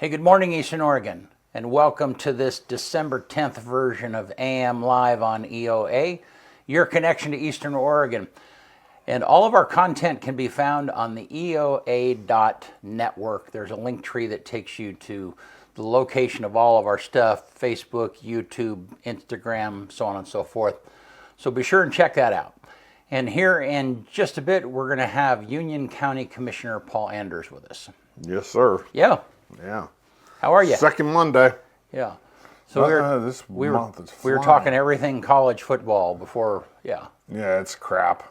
Hey, good morning, Eastern Oregon, and welcome to this December 10th version of AM Live on EOA, your connection to Eastern Oregon. And all of our content can be found on the EOA.network. There's a link tree that takes you to the location of all of our stuff, Facebook, YouTube, Instagram, so on and so forth. So be sure and check that out. And here in just a bit, we're going to have Union County Commissioner Paul Anderes with us. Yes, sir. Yeah. Yeah. How are you? Second Monday. Yeah. So we were talking everything college football before. Yeah. Yeah, it's crap.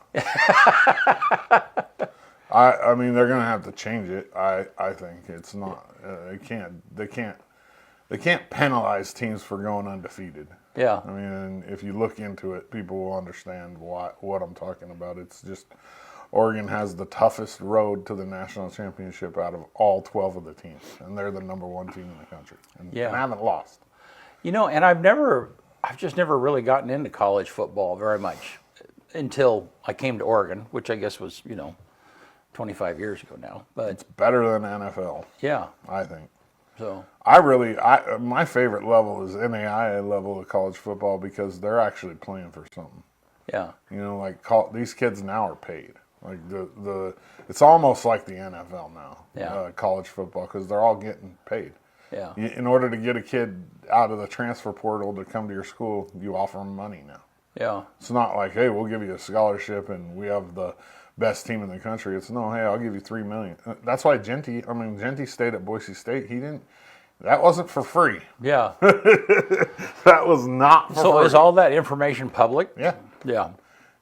I mean, they're gonna have to change it. I think it's not. They can't penalize teams for going undefeated. Yeah. I mean, if you look into it, people will understand what I'm talking about. It's just Oregon has the toughest road to the national championship out of all 12 of the teams, and they're the number one team in the country, and haven't lost. You know, and I've just never really gotten into college football very much until I came to Oregon, which I guess was 25 years ago now. But it's better than NFL. Yeah, I think. So my favorite level is NAIA level of college football because they're actually playing for something. Yeah. You know, like these kids now are paid. Like it's almost like the NFL now. Yeah. College football because they're all getting paid. Yeah. In order to get a kid out of the transfer portal to come to your school, you offer them money now. Yeah. It's not like, hey, we'll give you a scholarship and we have the best team in the country. It's no, hey, I'll give you $3 million. That's why Genty stayed at Boise State. That wasn't for free. Yeah. That was not for free. So is all that information public? Yeah. Yeah.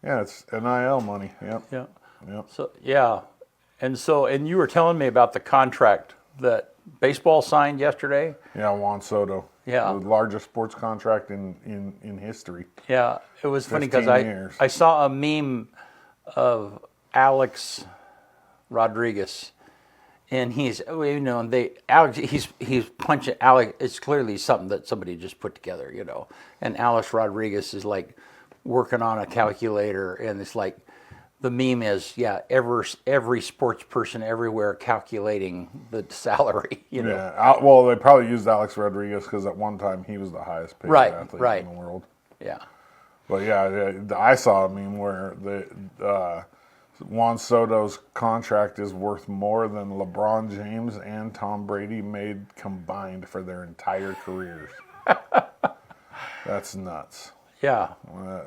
Yeah, it's NIL money. Yep. Yeah. Yep. So yeah. And you were telling me about the contract that baseball signed yesterday. Yeah, Juan Soto. Yeah. The largest sports contract in history. Yeah. It was funny because years. I saw a meme of Alex Rodriguez, and he's punching Alex. It's clearly something that somebody just put together, And Alex Rodriguez is like working on a calculator, and it's like the meme is every sports person everywhere calculating the salary. Yeah. Well, they probably used Alex Rodriguez because at one time he was the highest paid athlete in the world. Yeah. But yeah, I saw a meme where Juan Soto's contract is worth more than LeBron James and Tom Brady made combined for their entire careers. That's nuts. Yeah,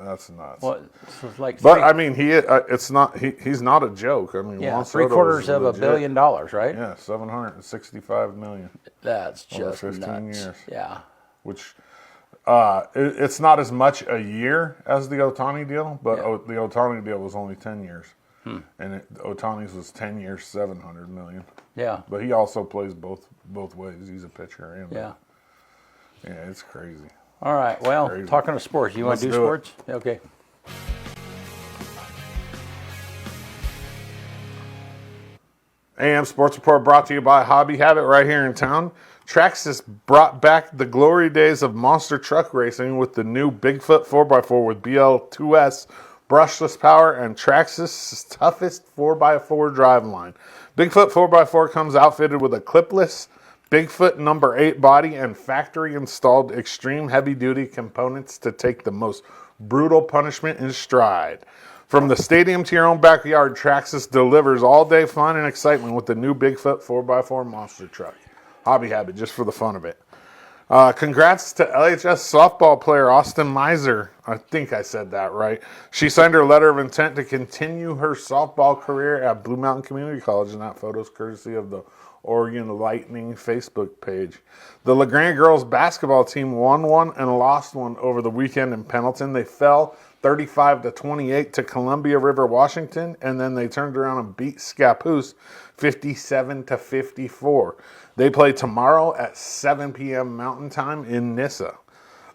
that's nuts. Well, so it's like I mean, he's not a joke. I mean, Juan Soto $750 million, right? Yeah, $765 million. That's just over 15 nuts. years. Yeah, which it's not as much a year as the Ohtani deal, but the Ohtani deal was only 10 years, and Ohtani's was 10 years, $700 million. Yeah, but he also plays both ways. He's a pitcher and yeah, it's crazy. All right, well, talking of sports, you want to do sports? Okay. AM Sports Report brought to you by Hobby Habit right here in town. Traxxas brought back the glory days of monster truck racing with the new Bigfoot 4x4 with BL2S, brushless power, and Traxxas' toughest 4x4 driveline. Bigfoot 4x4 comes outfitted with a clipless Bigfoot number 8 body and factory-installed extreme heavy-duty components to take the most brutal punishment in stride. From the stadium to your own backyard, Traxxas delivers all-day fun and excitement with the new Bigfoot 4x4 monster truck. Hobby Habit, just for the fun of it. Congrats to LHS softball player Austin Miser. I think I said that right. She signed her letter of intent to continue her softball career at Blue Mountain Community College, and that photo's courtesy of the Oregon Lightning Facebook page. The LeGrand girls basketball team won one and lost one over the weekend in Pendleton. They fell 35-28 to Columbia River, Washington, and then they turned around and beat Scappoose 57-54. They play tomorrow at 7 p.m. Mountain Time in Nissa.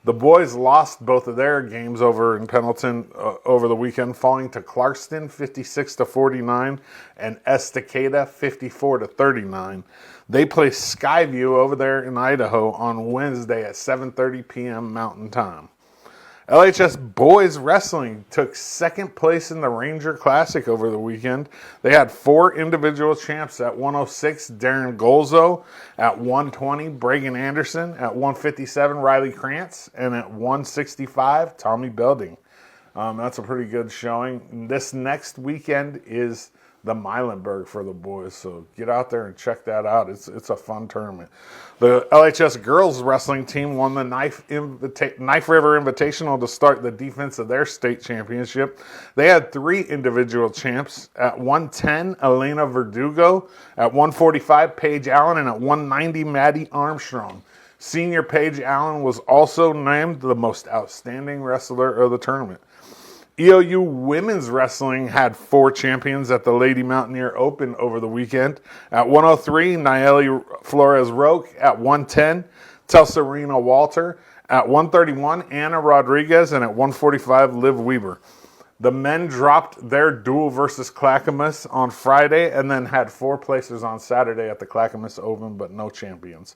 The boys lost both of their games over in Pendleton over the weekend, falling to Clarkston 56-49 and Estacada 54-39. They play Skyview over there in Idaho on Wednesday at 7:30 p.m. Mountain Time. LHS Boys Wrestling took second place in the Ranger Classic over the weekend. They had 4 individual champs at 106, Darren Golzo, at 120, Bragan Anderson, at 157, Riley Krantz, and at 165, Tommy Belding. That's a pretty good showing. This next weekend is the Meilenberg for the boys, so get out there and check that out. It's a fun tournament. The LHS girls wrestling team won the Knife River Invitational to start the defense of their state championship. They had 3 individual champs. At 110, Elena Verdugo. At 145, Paige Allen. And at 190, Maddie Armstrong. Senior Paige Allen was also named the most outstanding wrestler of the tournament. EOU Women's Wrestling had 4 champions at the Lady Mountaineer Open over the weekend. At 103, Nayeli Flores-Roque. At 110, Telsarina Walter. At 131, Anna Rodriguez. And at 145, Liv Weber. The men dropped their duel versus Clackamas on Friday and then had 4 placers on Saturday at the Clackamas Open, but no champions.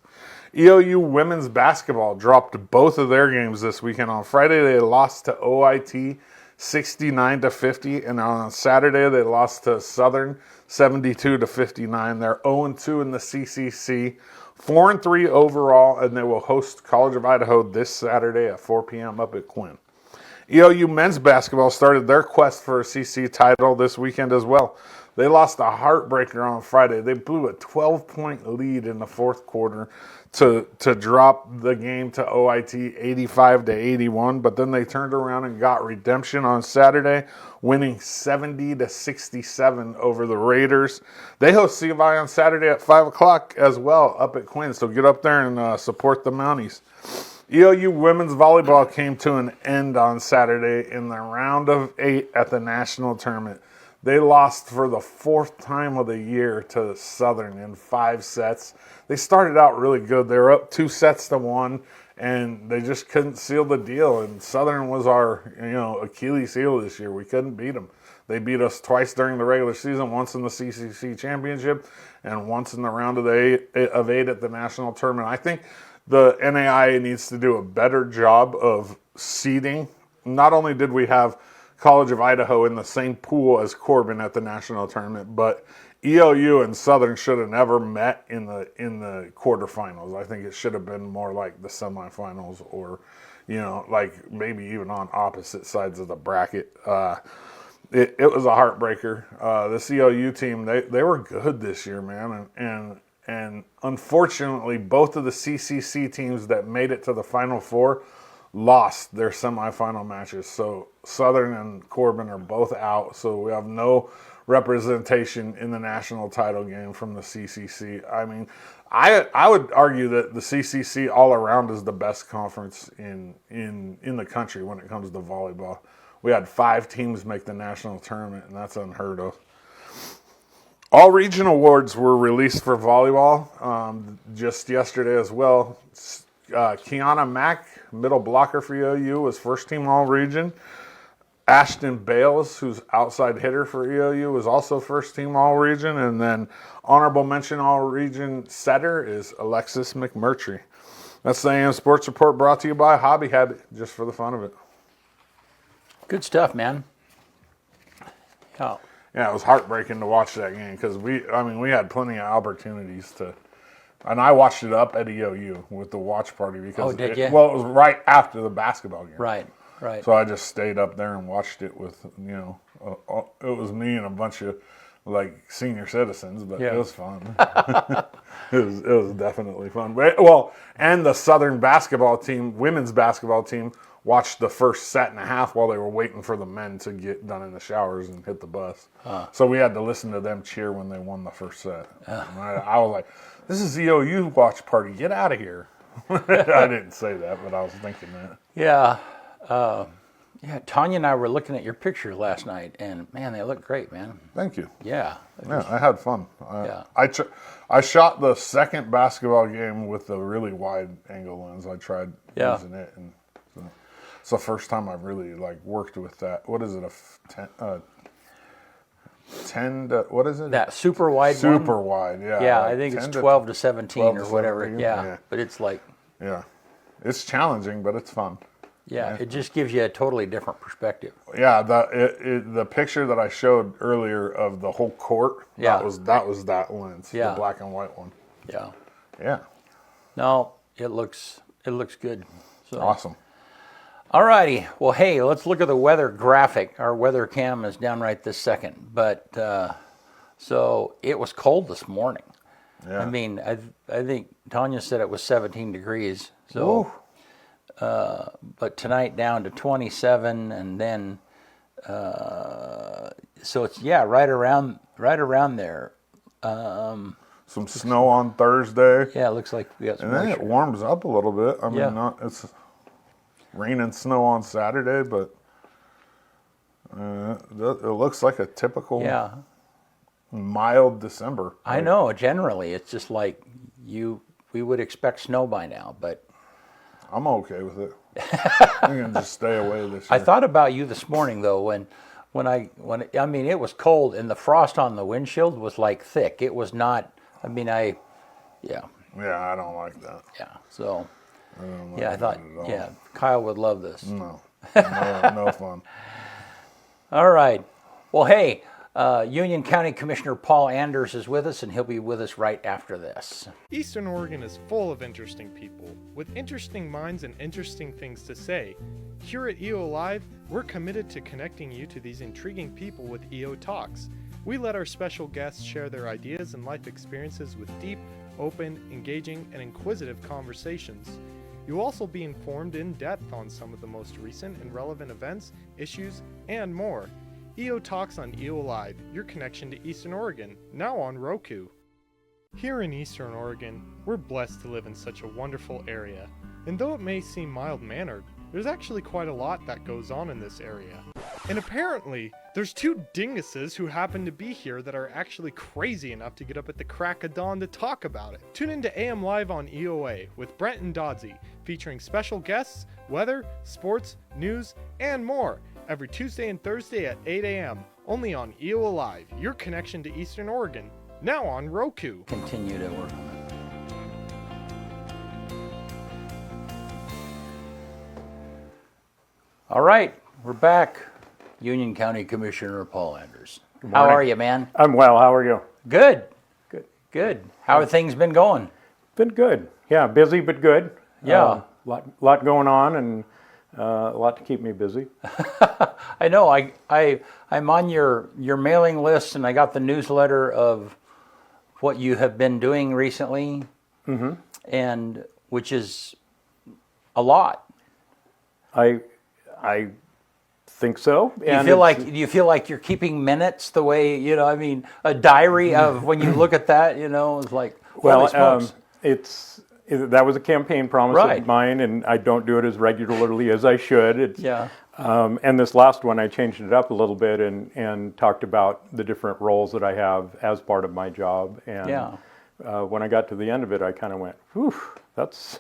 EOU Women's Basketball dropped both of their games this weekend. On Friday, they lost to OIT 69-50, and on Saturday they lost to Southern 72-59. They're 0-2 in the CCC, 4-3 overall, and they will host College of Idaho this Saturday at 4 p.m. up at Quinn. EOU men's basketball started their quest for a CC title this weekend as well. They lost a heartbreaker on Friday. They blew a 12-point lead in the fourth quarter to drop the game to OIT 85-81, but then they turned around and got redemption on Saturday, winning 70-67 over the Raiders. They host CVI on Saturday at 5 o'clock as well up at Quinn, so get up there and support the Mounties. EOU women's volleyball came to an end on Saturday in the round of 8 at the national tournament. They lost for the 4th time of the year to Southern in 5 sets. They started out really good. They were up 2-1, and they just couldn't seal the deal. And Southern was our, Achilles heel this year. We couldn't beat them. They beat us twice during the regular season, once in the CCC championship and once in the round of 8 at the national tournament. I think the NAIA needs to do a better job of seeding. Not only did we have College of Idaho in the same pool as Corbin at the national tournament, but EOU and Southern should have never met in the quarterfinals. I think it should have been more like the semifinals, or like maybe even on opposite sides of the bracket. It was a heartbreaker. This EOU team, they were good this year, man, and unfortunately both of the CCC teams that made it to the Final Four lost their semifinal matches. So Southern and Corbin are both out. So we have no representation in the national title game from the CCC. I mean, I would argue that the CCC all around is the best conference in the country when it comes to volleyball. We had 5 teams make the national tournament, and that's unheard of. All region awards were released for volleyball just yesterday as well. Kiana Mack, middle blocker for EOU, was first team all-region. Ashton Bales, who's outside hitter for EOU, was also first team all-region. And then honorable mention all-region setter is Alexis McMurtry. That's the AM Sports Report, brought to you by Hobby Habit, just for the fun of it. Good stuff, man. Yeah, it was heartbreaking to watch that game because we had plenty of opportunities to. And I watched it up at EOU with the watch party because did you? It was right after the basketball game. Right. So I just stayed up there and watched it with, it was me and a bunch of like senior citizens, but It was fun. it was definitely fun. And the Southern basketball team, women's basketball team, watched the first set and a half while they were waiting for the men to get done in the showers and hit the bus. So we had to listen to them cheer when they won the first set. I was like, this is EOU watch party. Get out of here. I didn't say that, but I was thinking that. Yeah. Tanya and I were looking at your pictures last night, and man, they look great, man. Thank you. Yeah. Yeah, I had fun. I shot the second basketball game with a really wide angle lens. I tried using it, and so it's the first time I've really worked with that. What is it? 10 to, what is it? That super wide one? Super wide, yeah. Yeah, I think it's 12 to 17 or whatever. 17, yeah, but it's like... Yeah. It's challenging, but it's fun. Yeah, it just gives you a totally different perspective. Yeah, the picture that I showed earlier of the whole court, Yeah. that was that lens, Yeah. the black and white one. Yeah. Yeah. No, it looks good. So. Awesome. All righty. Well, hey, let's look at the weather graphic. Our weather cam is down right this second. But so it was cold this morning. Yeah. I mean, I think Tanya said it was 17 degrees. So, but tonight down to 27, and then so it's right around there. Some snow on Thursday. Yeah, it looks like we got some. And then it warms up a little bit. I mean, it's rain and snow on Saturday, but it looks like a typical mild December. I know. Generally, it's just like we would expect snow by now, but I'm okay with it. I'm gonna just stay away this year. I thought about you this morning though when I mean it was cold and the frost on the windshield was like thick. It was not. I mean Yeah, I don't like that. Yeah. So I don't like I thought that at all. Kyle would love this. No fun. All right. Well, hey, Union County Commissioner Paul Anders is with us, and he'll be with us right after this. Eastern Oregon is full of interesting people, with interesting minds and interesting things to say. Here at EO Live, we're committed to connecting you to these intriguing people with EO Talks. We let our special guests share their ideas and life experiences with deep, open, engaging, and inquisitive conversations. You'll also be informed in depth on some of the most recent and relevant events, issues, and more. EO Talks on EO Live, your connection to Eastern Oregon, now on Roku. Here in Eastern Oregon, we're blessed to live in such a wonderful area. And though it may seem mild-mannered, there's actually quite a lot that goes on in this area. And apparently, there's two dinguses who happen to be here that are actually crazy enough to get up at the crack of dawn to talk about it. Tune in to AM Live on EOA with Brent and Dodsey, featuring special guests, weather, sports, news, and more, every Tuesday and Thursday at 8 a.m., only on EOA Live, your connection to Eastern Oregon, now on Roku. Continue to work on it. All right, we're back. Union County Commissioner Paul Anders. How are you, man? I'm well. How are you? Good. Good. How have things been going? Been good. Yeah, busy but good. Yeah. Lot going on and a lot to keep me busy. I know. I'm on your mailing list, and I got the newsletter of what you have been doing recently, and which is a lot. I think so. Do you feel like you're keeping minutes the way, I mean, a diary of when you look at that, it's like, holy smokes. That was a campaign promise Right. of mine, and I don't do it as regularly as I should. Yeah. And this last one, I changed it up a little bit and talked about the different roles that I have as part of my job. And when I got to the end of it, I kind of went, whew, that's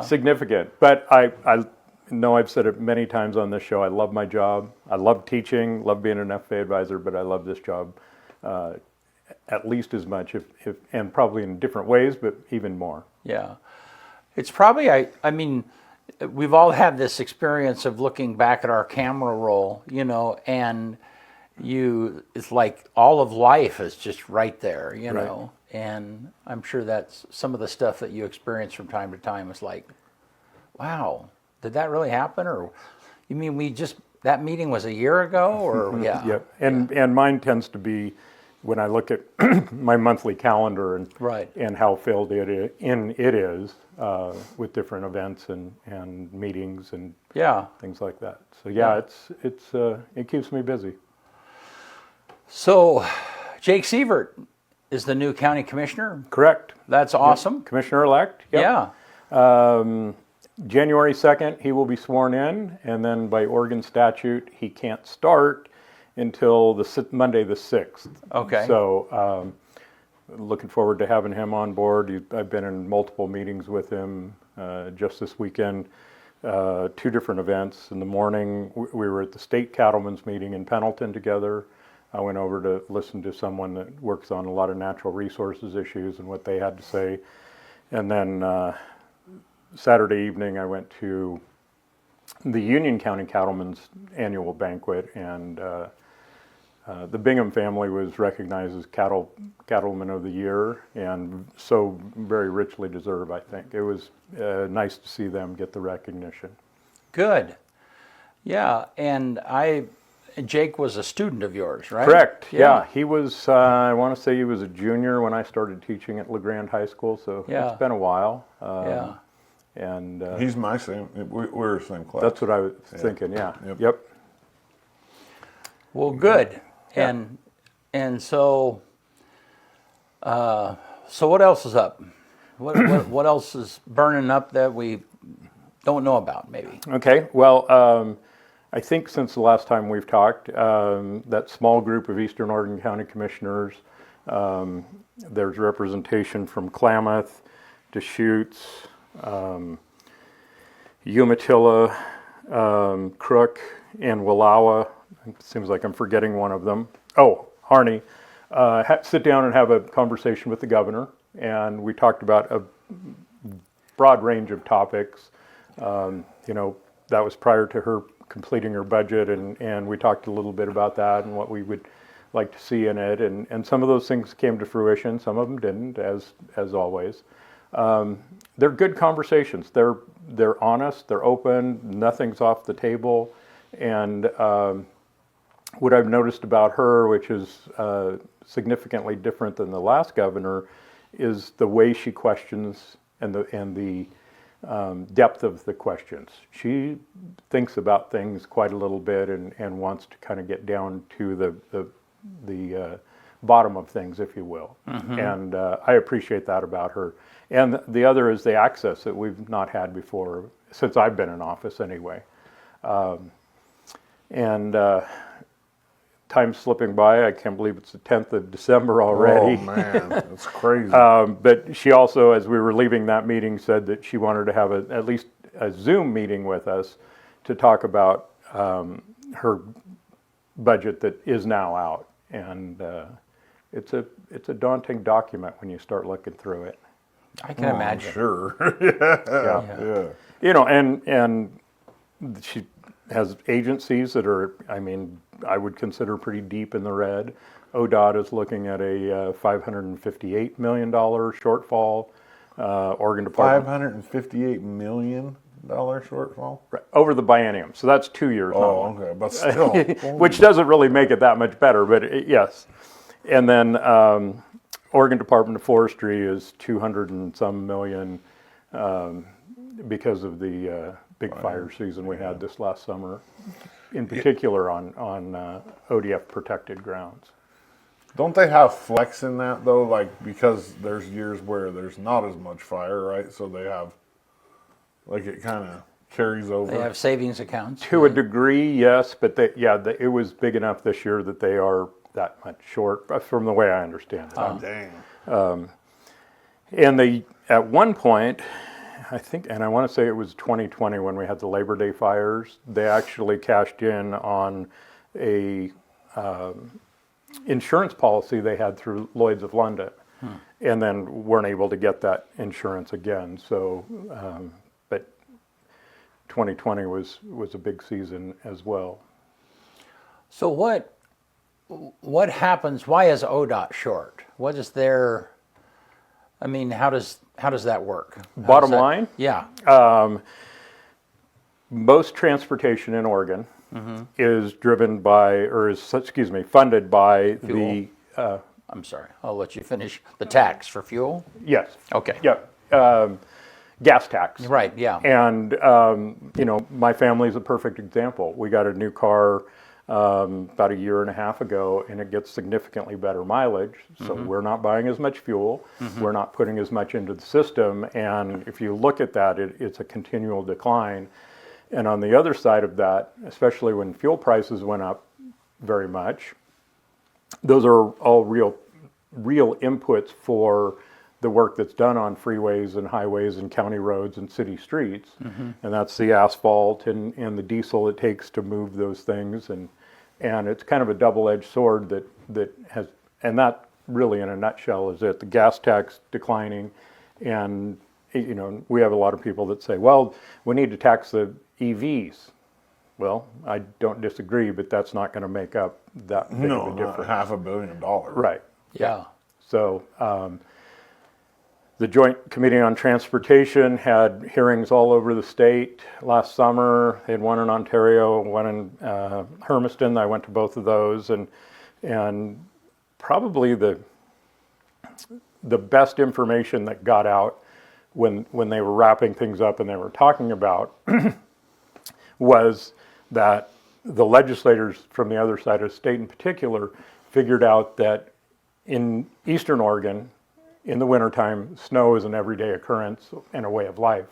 significant. But I know I've said it many times on this show, I love my job. I love teaching, love being an FFA advisor, but I love this job at least as much, if and probably in different ways, but even more. Yeah. It's probably, I mean, we've all had this experience of looking back at our camera roll, and it's like all of life is just right there, know. And I'm sure that's some of the stuff that you experience from time to time is like, wow, did that really happen? Or you mean that meeting was a year ago? Or yeah. Yep. And mine tends to be when I look at my monthly calendar and how filled it is with different events and meetings and things like that. So it keeps me busy. So Jake Sievert is the new county commissioner? Correct. That's awesome. Yep. Commissioner-elect. Yep. Yeah. January 2nd, he will be sworn in, and then by Oregon statute, he can't start until Monday the 6th. Okay. So looking forward to having him on board. I've been in multiple meetings with him just this weekend, 2 different events. In the morning, we were at the state cattlemen's meeting in Pendleton together. I went over to listen to someone that works on a lot of natural resources issues and what they had to say. And then Saturday evening, I went to the Union County Cattlemen's annual banquet, and the Bingham family was recognized as Cattleman of the Year, and so very richly deserved, I think. It was nice to see them get the recognition. Good. Yeah, and Jake was a student of yours, right? Correct. Yeah, he was. I want to say he was a junior when I started teaching at LeGrand High School, so it's been a while. Yeah. And he's my same. We're the same class. that's what I was thinking. Yeah. Yep. Well, good. Yeah. And so what else is up? What else is burning up that we don't know about, maybe? Okay. Well, I think since the last time we've talked, that small group of Eastern Oregon County Commissioners, there's representation from Klamath, Deschutes, Umatilla, Crook, and Wallowa. It seems like I'm forgetting one of them. Oh, Harney. Sit down and have a conversation with the governor, and we talked about a broad range of topics. That was prior to her completing her budget, and we talked a little bit about that and what we would like to see in it, and some of those things came to fruition, some of them didn't, as always. They're good conversations. They're honest, they're open, nothing's off the table, and what I've noticed about her, which is significantly different than the last governor, is the way she questions and the depth of the questions. She thinks about things quite a little bit and wants to kind of get down to the bottom of things, if you will. Mm-hmm. And I appreciate that about her. And the other is the access that we've not had before, since I've been in office anyway. Time's slipping by. I can't believe it's the 10th of December already. Oh, man, that's crazy. But she also, as we were leaving that meeting, said that she wanted to have at least a Zoom meeting with us to talk about her budget that is now out. And it's a daunting document when you start looking through it. I can imagine. Sure. Yeah. And she has agencies that are, I would consider pretty deep in the red. ODOT is looking at a $558 million shortfall. Oregon Department. $558 million shortfall? Right, over the biennium. So that's 2 years. Oh, okay. But still. Which doesn't really make it that much better, but yes. And then Oregon Department of Forestry is 200 and some million because of the big fire season we had this last summer, in particular on ODF protected grounds. Don't they have flex in that though? Like, because there's years where there's not as much fire, right? So they have, like, it kind of carries over. They have savings accounts. To a degree, yes, but it was big enough this year that they are that much short, from the way I understand it. Oh, dang. And they, at one point, I think, and I want to say it was 2020 when we had the Labor Day fires, they actually cashed in on a insurance policy they had through Lloyd's of London, and then weren't able to get that insurance again. So, but 2020 was a big season as well. So what happens? Why is ODOT short? What is their? How does that work? Bottom line? Yeah. Most transportation in Oregon is driven by, or is, funded by fuel. I'm sorry. I'll let you finish. The tax for fuel? Yes. Okay. Yeah. Gas tax. Right, yeah. And, my family is a perfect example. We got a new car about a year and a half ago, and it gets significantly better mileage. So we're not buying as much fuel. We're not putting as much into the system. And if you look at that, it's a continual decline. And on the other side of that, especially when fuel prices went up very much, those are all real inputs for the work that's done on freeways and highways and county roads and city streets. And that's the asphalt and the diesel it takes to move those things. And it's kind of a double-edged sword that has, and that really in a nutshell is it. The gas tax declining and we have a lot of people that say, well, we need to tax the EVs. Well, I don't disagree, but that's not going to make up that big of a difference. Not $500 million. Right. Yeah. So the Joint Committee on Transportation had hearings all over the state last summer. They had one in Ontario, one in Hermiston. I went to both of those, and probably the best information that got out when they were wrapping things up and they were talking about was that the legislators from the other side of the state in particular figured out that in Eastern Oregon, in the wintertime, snow is an everyday occurrence and a way of life.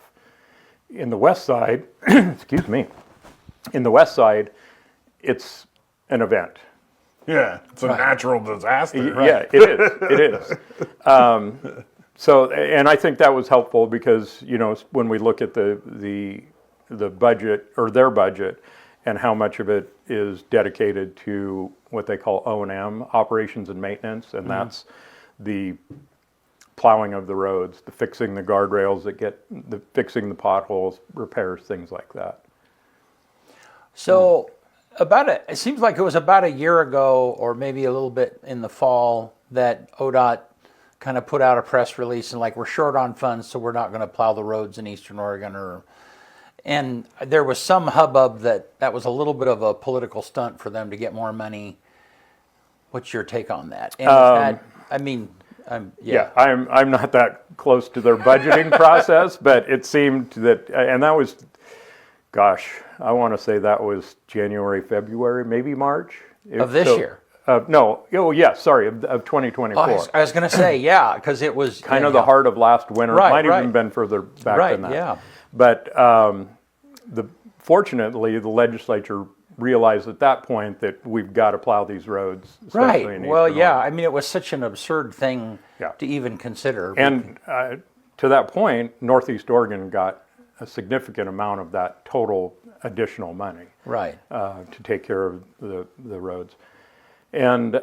In the west side, excuse me, in the west side, it's an event. Yeah, it's a natural disaster. Yeah, it is. It is. So, and I think that was helpful because, when we look at the budget or their budget and how much of it is dedicated to what they call O&M, operations and maintenance, and that's the plowing of the roads, the fixing the guardrails fixing the potholes, repairs, things like that. So it seems like it was about a year ago, or maybe a little bit in the fall, that ODOT kind of put out a press release and we're short on funds, so we're not going to plow the roads in Eastern Oregon. And there was some hubbub that was a little bit of a political stunt for them to get more money. What's your take on that? And I'm not that close to their budgeting process, but it seemed that, and that was, I want to say that was January, February, maybe March of this year. Of 2024. Oh, I was going to say, because it was kind of the heart of last winter. Right, Might even been further back than that. Yeah. But fortunately, the legislature realized at that point that we've got to plow these roads. Right. In Well, Eastern Oregon. it was such an absurd thing to even consider. And to that point, Northeast Oregon got a significant amount of that total additional money. Right. To take care of the roads. And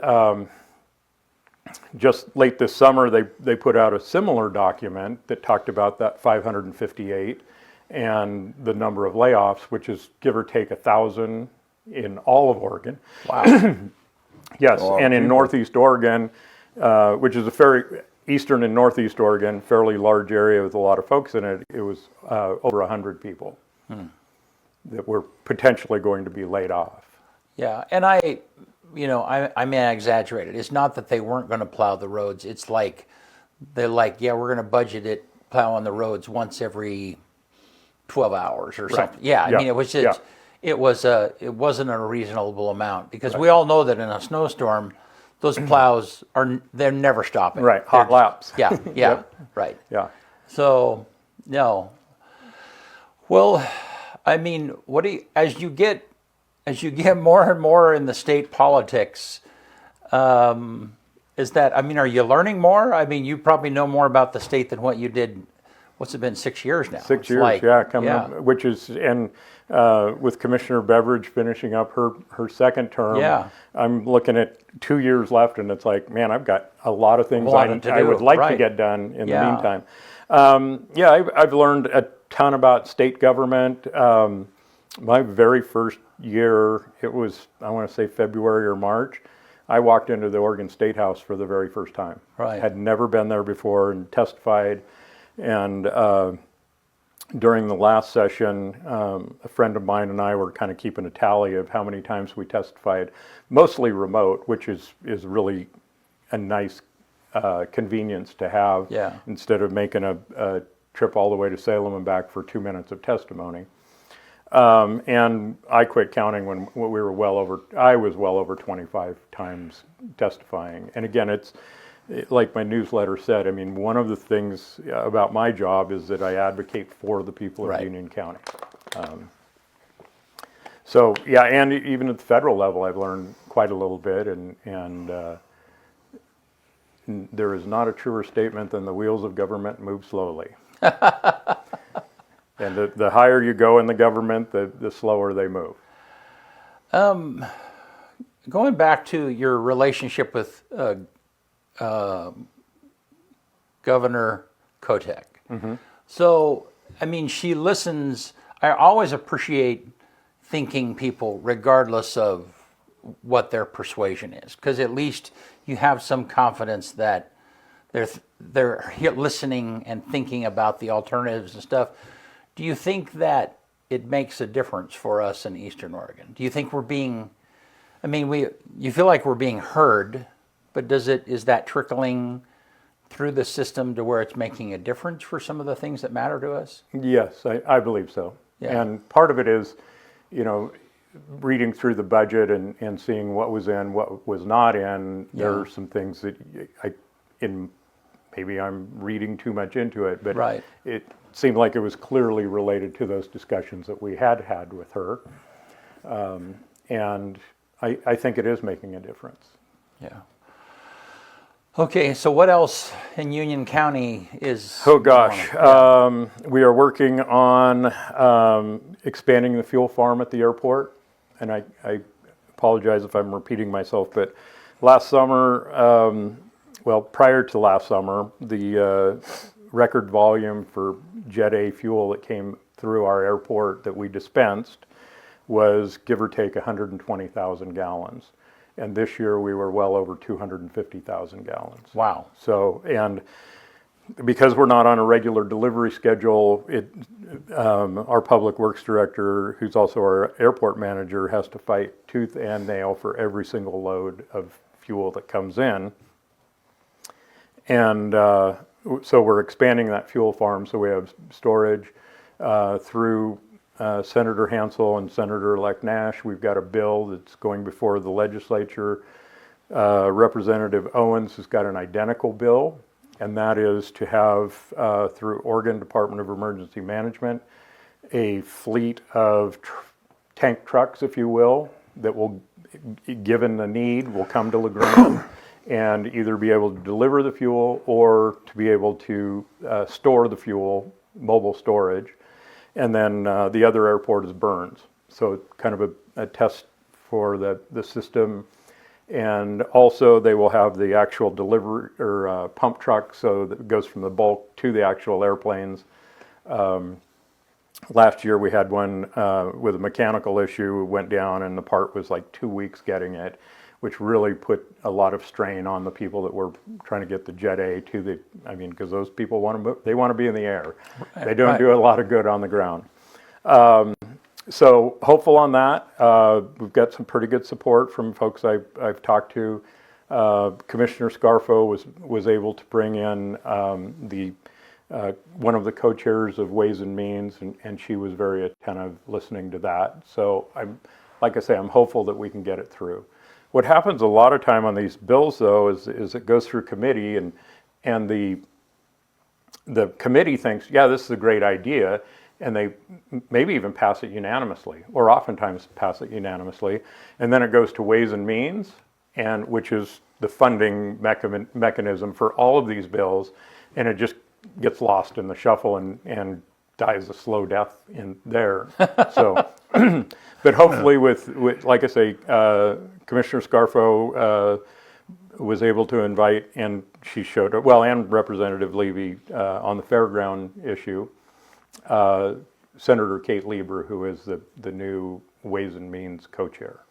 just late this summer, they put out a similar document that talked about that 558 and the number of layoffs, which is give or take 1,000 in all of Oregon. Wow. Yes, and in Northeast Oregon, which is eastern and Northeast Oregon, fairly large area with a lot of folks in it, it was over 100 people that were potentially going to be laid off. Yeah, and I may exaggerate it. It's not that they weren't going to plow the roads. It's they're we're going to budget it plowing the roads once every 12 hours or something. Yeah, I mean, it was just, it wasn't a reasonable amount because we all know that in a snowstorm, those plows they're never stopping. Right, hot laps. Yeah, right. Yeah. So, no. Well, I mean, as you get more and more in the state politics, are you learning more? I mean, you probably know more about the state than what you did. What's it been, 6 years now? 6 years, coming up, which is, and with Commissioner Beveridge finishing up her second term, I'm looking at 2 years left, and it's like, man, I've got a lot of things I would like to get done in the meantime. I've learned a ton about state government. My very first year, it was, I want to say February or March, I walked into the Oregon State House for the very first time. Right. Had never been there before and testified. And during the last session, a friend of mine and I were kind of keeping a tally of how many times we testified, mostly remote, which is really a nice convenience to have instead of making a trip all the way to Salem and back for 2 minutes of testimony. And I quit counting when I was well over 25 times testifying. And again, it's like my newsletter said, I mean, one of the things about my job is that I advocate for the people of Union County. And even at the federal level, I've learned quite a little bit, and there is not a truer statement than the wheels of government move slowly. And the higher you go in the government, the slower they move. Going back to your relationship with Governor Kotek, So, I mean, she listens. I always appreciate thinking people, regardless of what their persuasion is, because at least you have some confidence that they're listening and thinking about the alternatives and stuff. Do you think that it makes a difference for us in Eastern Oregon? Do you think we're being, I mean, you feel like we're being heard, but is that trickling through the system to where it's making a difference for some of the things that matter to us? Yes, I believe so. Yeah. And part of it is, reading through the budget and seeing what was in, what was not in. Yeah. There are some things that maybe I'm reading too much into it, but Right. it seemed like it was clearly related to those discussions that we had with her. And I think it is making a difference. Yeah. Okay, so what else in Union County is... Oh gosh, we are working on expanding the fuel farm at the airport, and I apologize if I'm repeating myself, but last summer, prior to last summer, the record volume for Jet A fuel that came through our airport that we dispensed was give or take 120,000 gallons. And this year we were well over 250,000 gallons. Wow. So, and because we're not on a regular delivery schedule, our public works director, who's also our airport manager, has to fight tooth and nail for every single load of fuel that comes in. And so we're expanding that fuel farm so we have storage through Senator Hansel and Senator-elect Nash. We've got a bill that's going before the legislature. Representative Owens has got an identical bill, and that is to have, through Oregon Department of Emergency Management, a fleet of tank trucks, if you will, that will, given the need, will come to LaGrange and either be able to deliver the fuel or to be able to store the fuel, mobile storage. And then the other airport is Burns. So kind of a test for the system. And also they will have the actual delivery or pump truck, so that it goes from the bulk to the actual airplanes. Last year we had one with a mechanical issue, went down and the part was like 2 weeks getting it, which really put a lot of strain on the people that were trying to get the Jet A to the, because those people want to be in the air. They don't do a lot of good on the ground. So hopeful on that. We've got some pretty good support from folks I've talked to. Commissioner Scarfo was able to bring in one of the co-chairs of Ways and Means, and she was very attentive listening to that. So like I say, I'm hopeful that we can get it through. What happens a lot of time on these bills, though, is it goes through committee, and the committee thinks, yeah, this is a great idea, and they maybe even pass it unanimously, or oftentimes pass it unanimously, and then it goes to Ways and Means, and which is the funding mechanism for all of these bills, and it just gets lost in the shuffle and dies a slow death in there. So, but hopefully with like I say, Commissioner Scarfo was able to invite, and she showed up, and Representative Levy on the fairground issue, Senator Kate Lieber, who is the new Ways and Means co-chair.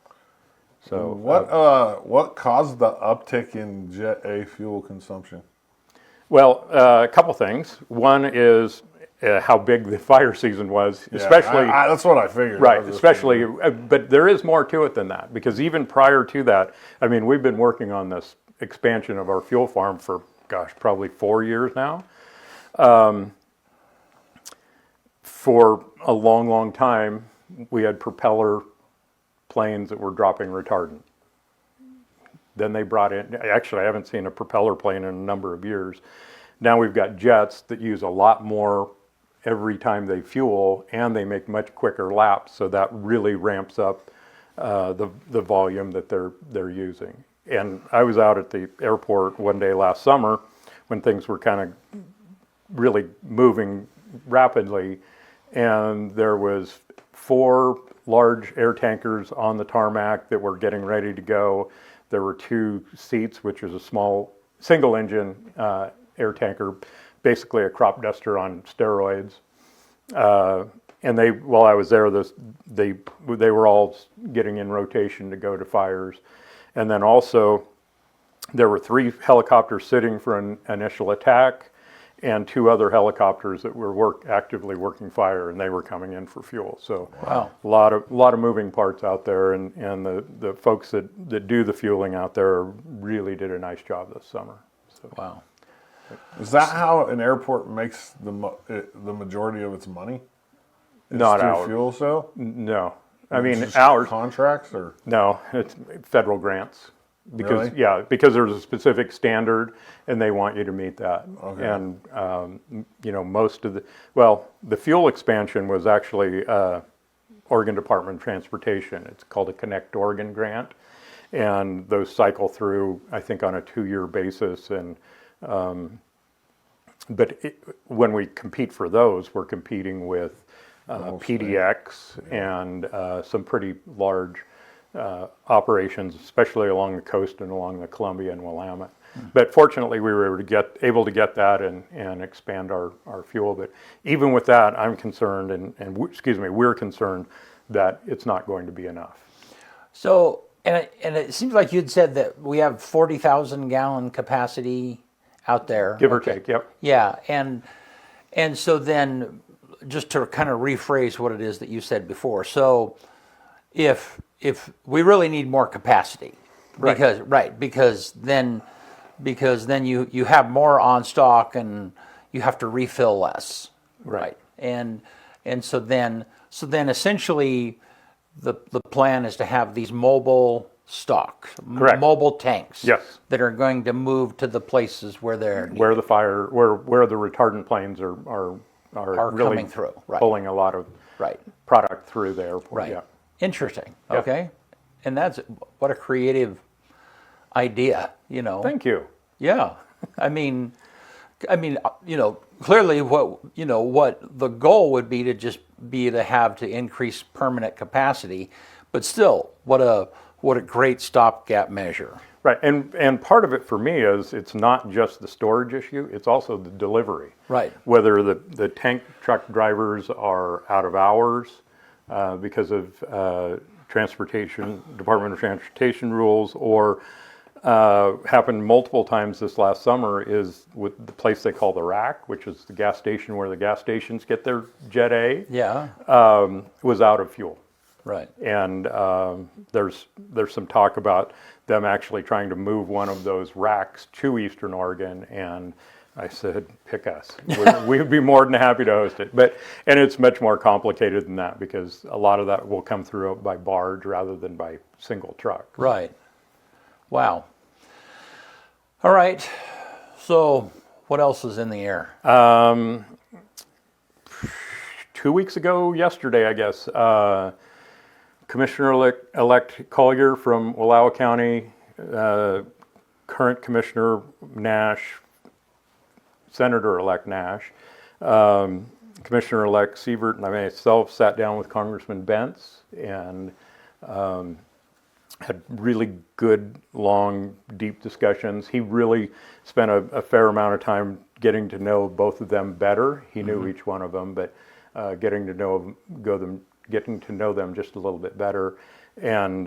So what caused the uptick in Jet A fuel consumption? Well, a couple things. One is how big the fire season was, especially. That's what I figured. Right, especially, but there is more to it than that, because even prior to that, we've been working on this expansion of our fuel farm for, probably 4 years now. For a long, long time, we had propeller planes that were dropping retardant. Then they brought in, actually I haven't seen a propeller plane in a number of years. Now we've got jets that use a lot more every time they fuel, and they make much quicker laps, so that really ramps up the volume that they're using. And I was out at the airport one day last summer when things were kind of really moving rapidly, and there was 4 large air tankers on the tarmac that were getting ready to go. There were 2 seats, which was a small single engine air tanker, basically a crop duster on steroids. And while I was there, they were all getting in rotation to go to fires. And then also, there were 3 helicopters sitting for an initial attack, and 2 other helicopters that were actively working fire, and they were coming in for fuel. So Wow. a lot of moving parts out there, and the folks that do the fueling out there really did a nice job this summer. So. Wow. Is that how an airport makes the majority of its money? Not through ours. fuel sale? No, I mean Just ours. contracts or No, it's federal grants. Because Really? because there's a specific standard, and they want you to meet that. Okay. And most of the fuel expansion was actually Oregon Department of Transportation. It's called a Connect Oregon grant, and those cycle through, I think, on a 2-year basis. And when we compete for those, we're competing with PDX and some pretty large operations, especially along the coast and along the Columbia and Willamette. But fortunately, we were able to get that and expand our fuel. But even with that, I'm concerned, we're concerned that it's not going to be enough. So, and it seems like you'd said that we have 40,000 gallon capacity out there. Give or take, yep. Yeah, and so then, just to kind of rephrase what it is that you said before. So, if we really need more capacity, because then you have more on stock and you have to refill less, right? And so then essentially the plan is to have these mobile stocks, Correct. mobile tanks, Yes. that are going to move to the places where they're Where the retardant planes are really coming through, right? pulling a lot of Right. product through the airport. Right. Yeah. Interesting. Yeah. Okay. And that's what a creative idea, Thank you. Yeah. I mean, clearly what the goal would be to have to increase permanent capacity, but still what a great stopgap measure. Right. And part of it for me is it's not just the storage issue, it's also the delivery. Right. Whether the tank truck drivers are out of hours because of Department of Transportation rules, or happened multiple times this last summer is with the place they call the rack, which is the gas station where the gas stations get their Jet A, Yeah. was out of fuel. Right. And there's some talk about them actually trying to move one of those racks to Eastern Oregon, and I said, pick us. We'd be more than happy to host it. And it's much more complicated than that, because a lot of that will come through by barge rather than by single truck. Right. Wow. All right. So what else is in the air? 2 weeks ago, yesterday, I guess, Commissioner-elect Collier from Wallowa County, current Commissioner Nash, Senator-elect Nash, Commissioner-elect Sievert, and I myself sat down with Congressman Bentz and had really good, long, deep discussions. He really spent a fair amount of time getting to know both of them better. He knew each one of them, but getting to know them just a little bit better. And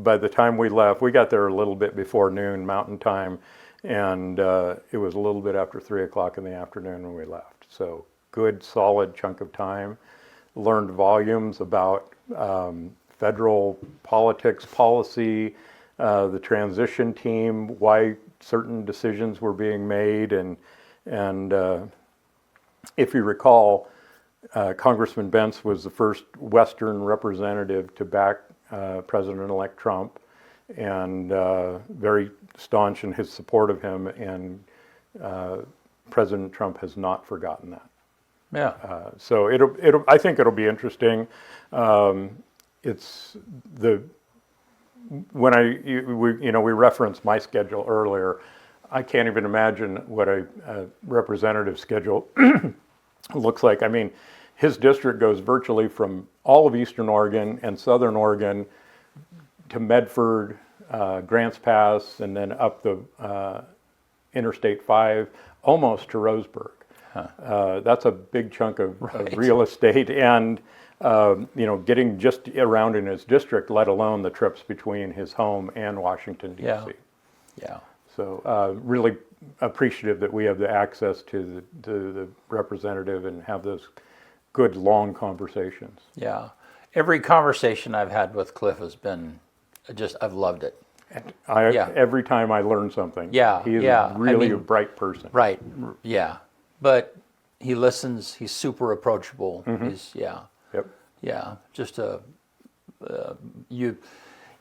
by the time we left, we got there a little bit before noon Mountain Time, and it was a little bit after 3 o'clock in the afternoon when we left. So good, solid chunk of time. Learned volumes about federal politics, policy, the transition team, why certain decisions were being made, and if you recall, Congressman Bentz was the first Western representative to back President-elect Trump, and very staunch in his support of him, and President Trump has not forgotten that. Yeah. So I think it'll be interesting. It's we referenced my schedule earlier. I can't even imagine what a representative schedule looks like. I mean, his district goes virtually from all of Eastern Oregon and Southern Oregon to Medford, Grants Pass, and then up the Interstate 5 almost to Roseburg. That's a big chunk of real estate, and getting just around in his district, let alone the trips between his home and Washington, D.C. Yeah. So really appreciative that we have the access to the representative and have those good long conversations. Yeah. Every conversation I've had with Cliff has been I've loved it. Every time I learn something. Yeah. He is really a bright person. Right. Yeah. But he listens. He's super approachable. He's Yep. Yeah. Just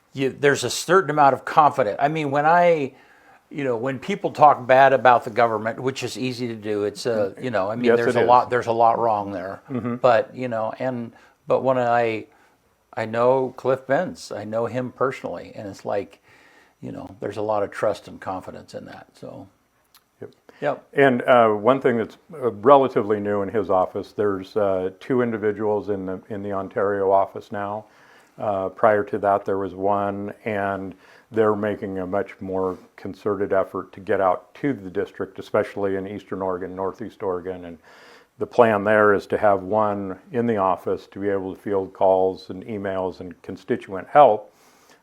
there's a certain amount of confidence. I mean, when people talk bad about the government, which is easy to do, it's Yes, there's a lot wrong there. But but when I know Cliff Benz, I know him personally, and it's like, there's a lot of trust and confidence in that. So. Yep. And one thing that's relatively new in his office, there's 2 individuals in the Ontario office now. Prior to that, there was one, and they're making a much more concerted effort to get out to the district, especially in Eastern Oregon, Northeast Oregon. And the plan there is to have one in the office to be able to field calls and emails and constituent help,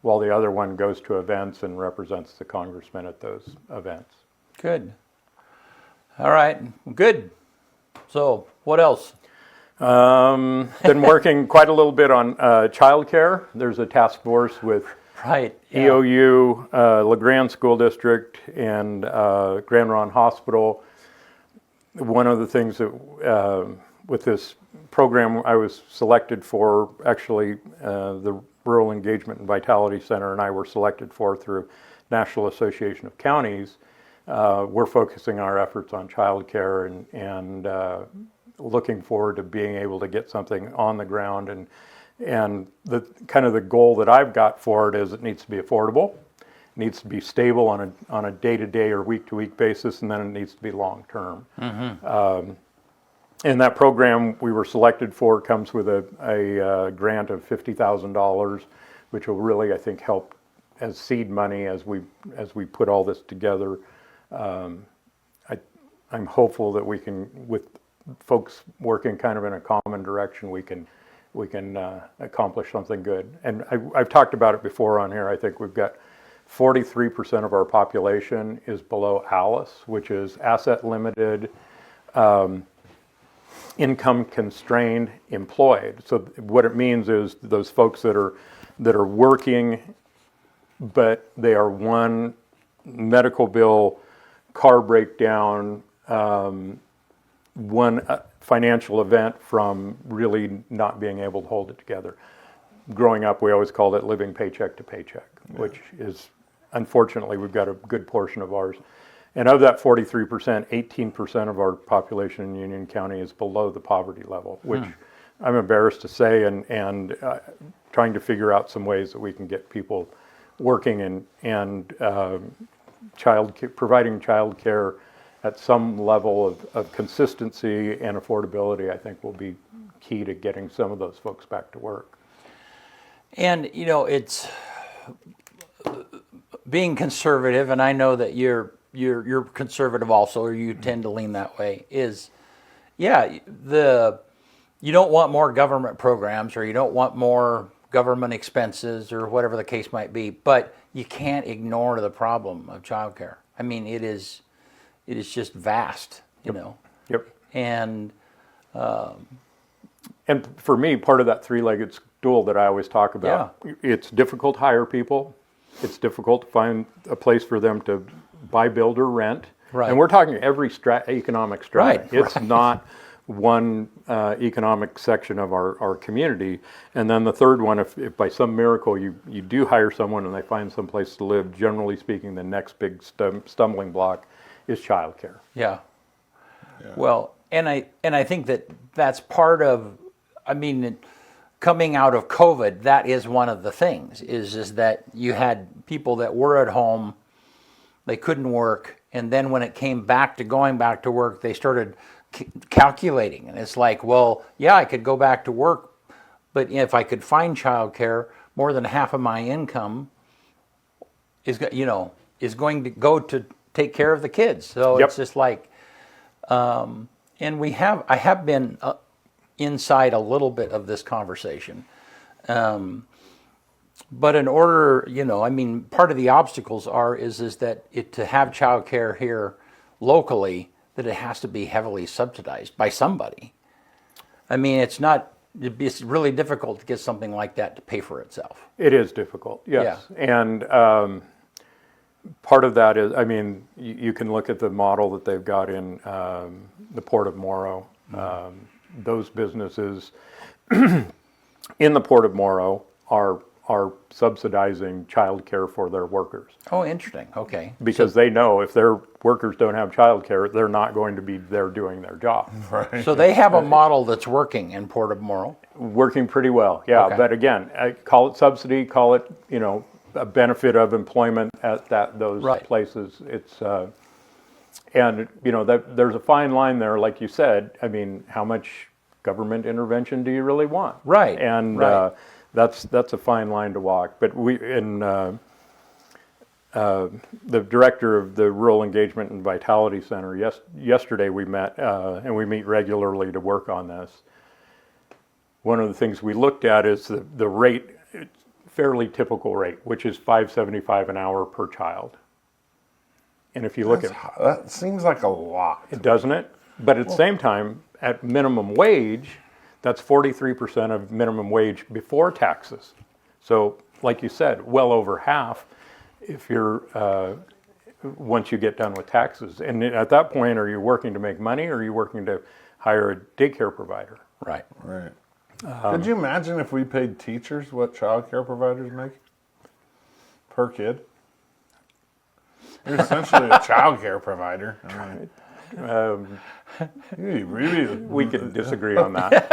while the other one goes to events and represents the congressman at those events. Good. All right. Good. So, what else? Been working quite a little bit on childcare. There's a task force with EOU, LeGrand School District, and Grand Ronde Hospital. One of the things that with this program I was selected for, actually the Rural Engagement and Vitality Center and I were selected for through National Association of Counties. We're focusing our efforts on childcare and looking forward to being able to get something on the ground. And the kind of the goal that I've got for it is it needs to be affordable, it needs to be stable on a day-to-day or week-to-week basis, and then it needs to be long-term. And that program we were selected for comes with a grant of $50,000, which will really, I think, help as seed money as we put all this together. I'm hopeful that we can, with folks working kind of in a common direction, we can accomplish something good. And I've talked about it before on here. I think we've got 43% of our population is below ALICE, which is asset limited, income constrained, employed. So what it means is those folks that are working, but they are one medical bill, car breakdown, one financial event from really not being able to hold it together. Growing up, we always called it living paycheck to paycheck, which is, unfortunately, we've got a good portion of ours. And of that 43%, 18% of our population in Union County is below the poverty level, which I'm embarrassed to say, and trying to figure out some ways that we can get people working and providing child care at some level of consistency and affordability, I think will be key to getting some of those folks back to work. And, it's being conservative, and I know that you're conservative also, or you tend to lean that way, is, you don't want more government programs, or you don't want more government expenses, or whatever the case might be, but you can't ignore the problem of childcare. I mean, it is just vast, Yep. And for me, part of that three-legged stool that I always talk about, it's difficult to hire people. It's difficult to find a place for them to buy, build, or rent. Right. And we're talking every economic strata. Right. It's not one economic section of our community. And then the third one, if by some miracle you do hire someone and they find some place to live, generally speaking, the next big stumbling block is childcare. Yeah. Well, and I think that's part of, coming out of COVID, that is one of the things, is that you had people that were at home, they couldn't work, and then when it came back to going back to work, they started calculating, and it's like, well, yeah, I could go back to work, but if I could find childcare, more than half of my income is going to go to take care of the kids. So Yep. it's just like, and I have been inside a little bit of this conversation. But in order, I mean, part of the obstacles is that to have childcare here locally, that it has to be heavily subsidized by somebody. I mean, it's really difficult to get something like that to pay for itself. It is difficult, yes. Yeah. And part of that is, I mean, you can look at the model that they've got in the Port of Morrow. Those businesses in the Port of Morrow are subsidizing childcare for their workers. Oh, interesting. Okay. Because they know if their workers don't have childcare, they're not going to be there doing their job. Right. So they have a model that's working in Port of Morrow. Working pretty well, yeah. Okay. But again, call it subsidy, call it a benefit of employment at those Right. places. It's and there's a fine line there, like you said. I mean, how much government intervention do you really want? Right. And right. That's a fine line to walk. But the director of the Rural Engagement and Vitality Center, yesterday we met, and we meet regularly to work on this. One of the things we looked at is the rate, fairly typical rate, which is $5.75 an hour per child. And if you look that seems like a lot. doesn't it? But at the same time, at minimum wage, that's 43% of minimum wage before taxes. So, like you said, well over half if you're once you get done with taxes. And at that point, are you working to make money, or are you working to hire a daycare provider? Right. Right. Could you imagine if we paid teachers what child care providers make per kid? You're essentially a child care provider. We could disagree on that.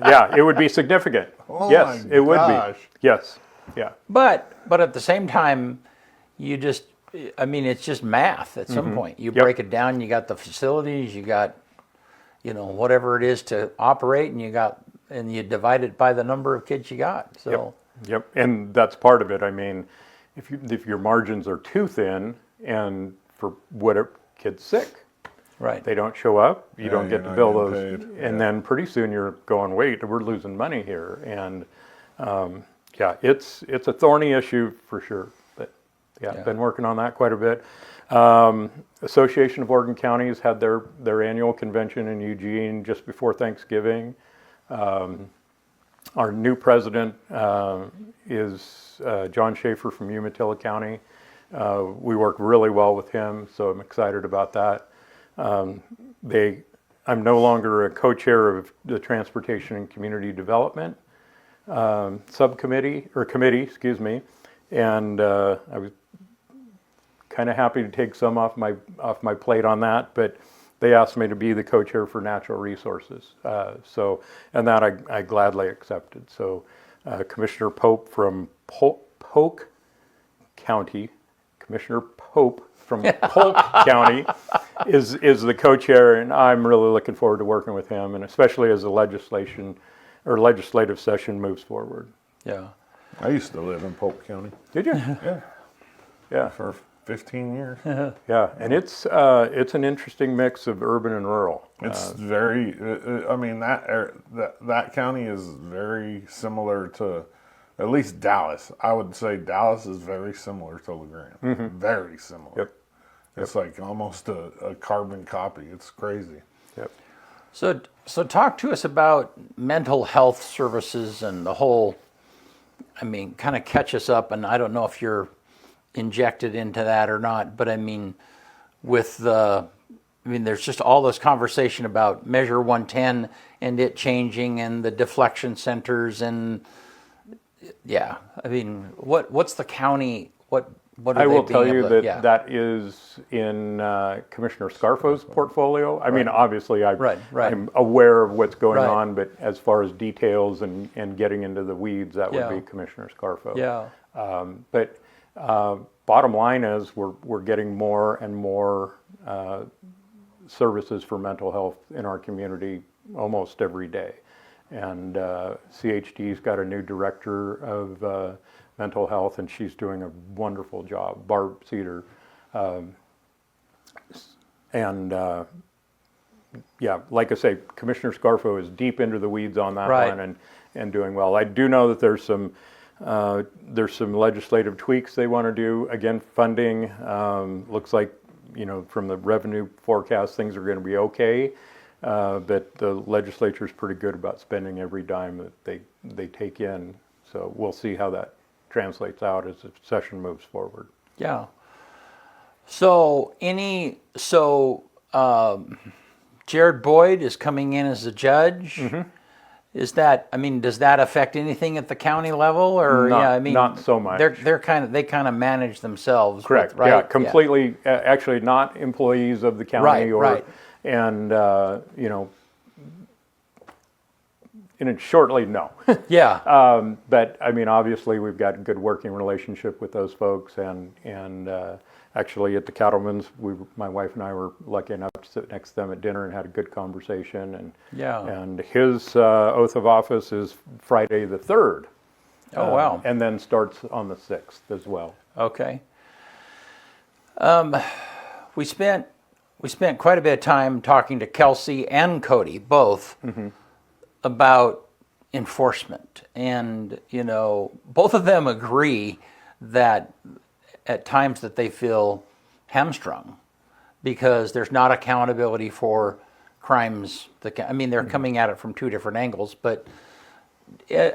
Yeah, it would be significant. Oh yes, my it would gosh. be. Yes, yeah. But at the same time, it's just math at some point. You break it down, you got the facilities, you got, whatever it is to operate, and you divide it by the number of kids you got. So. Yep. And that's part of it. I mean, if your margins are too thin, and for whatever, kid's sick, right, they don't show up, you don't get to bill those, paid. and then pretty soon you're going, wait, we're losing money here, and it's a thorny issue for sure. But I've been working on that quite a bit. Association of Oregon Counties had their annual convention in Eugene just before Thanksgiving. Our new president is John Schaefer from Umatilla County. We work really well with him, so I'm excited about that. I'm no longer a co-chair of the Transportation and Community Development committee, and I was kind of happy to take some off my plate on that, but they asked me to be the co-chair for Natural Resources, and that I gladly accepted. So Commissioner Pope from Polk County, Commissioner Pope from Polk County is the co-chair, and I'm really looking forward to working with him, and especially as the legislative session moves forward. Yeah. I used to live in Polk County. Did you? Yeah. Yeah. For 15 years. Yeah, and it's an interesting mix of urban and rural. It's very. That county is very similar to, at least Dallas. I would say Dallas is very similar to LaGrande. Mm-hmm. Very similar. Yep. It's like almost a carbon copy. It's crazy. Yep. So talk to us about mental health services and the whole. Kind of catch us up, and I don't know if you're injected into that or not, but there's just all this conversation about Measure 110 and it changing and the deflection centers and what's the county, what are I they will being tell you able to, that is in Commissioner Scarfo's portfolio. I mean, obviously I'm aware of what's going on, but as far as details and getting into the weeds, that would be Commissioner Scarfo. Yeah. But bottom line is we're getting more and more services for mental health in our community almost every day. And CHD's got a new director of mental health, and she's doing a wonderful job. Barb Cedar And yeah, like I say, Commissioner Scarfo is deep into the weeds on that Right. one and doing well. I do know that there's some legislative tweaks they want to do. Again, funding looks like, from the revenue forecast, things are going to be okay. But the legislature is pretty good about spending every dime that they take in. So we'll see how that translates out as the session moves forward. Yeah. So Jared Boyd is coming in as a judge. Mm-hmm. Is that? I mean, does that affect anything at the county level, or not so much. They kind of manage themselves. Correct. Right? Yeah, completely. Actually, not employees of the county, Right. And shortly, no. Yeah. But I mean, obviously, we've got a good working relationship with those folks, and actually at the Cattlemen's, my wife and I were lucky enough to sit next to them at dinner and had a good conversation. And and his oath of office is Friday the 3rd. Oh wow! And then starts on the 6th as well. Okay. We spent quite a bit of time talking to Kelsey and Cody both about enforcement, and both of them agree that at times that they feel hamstrung because there's not accountability for crimes they're coming at it from two different angles. But do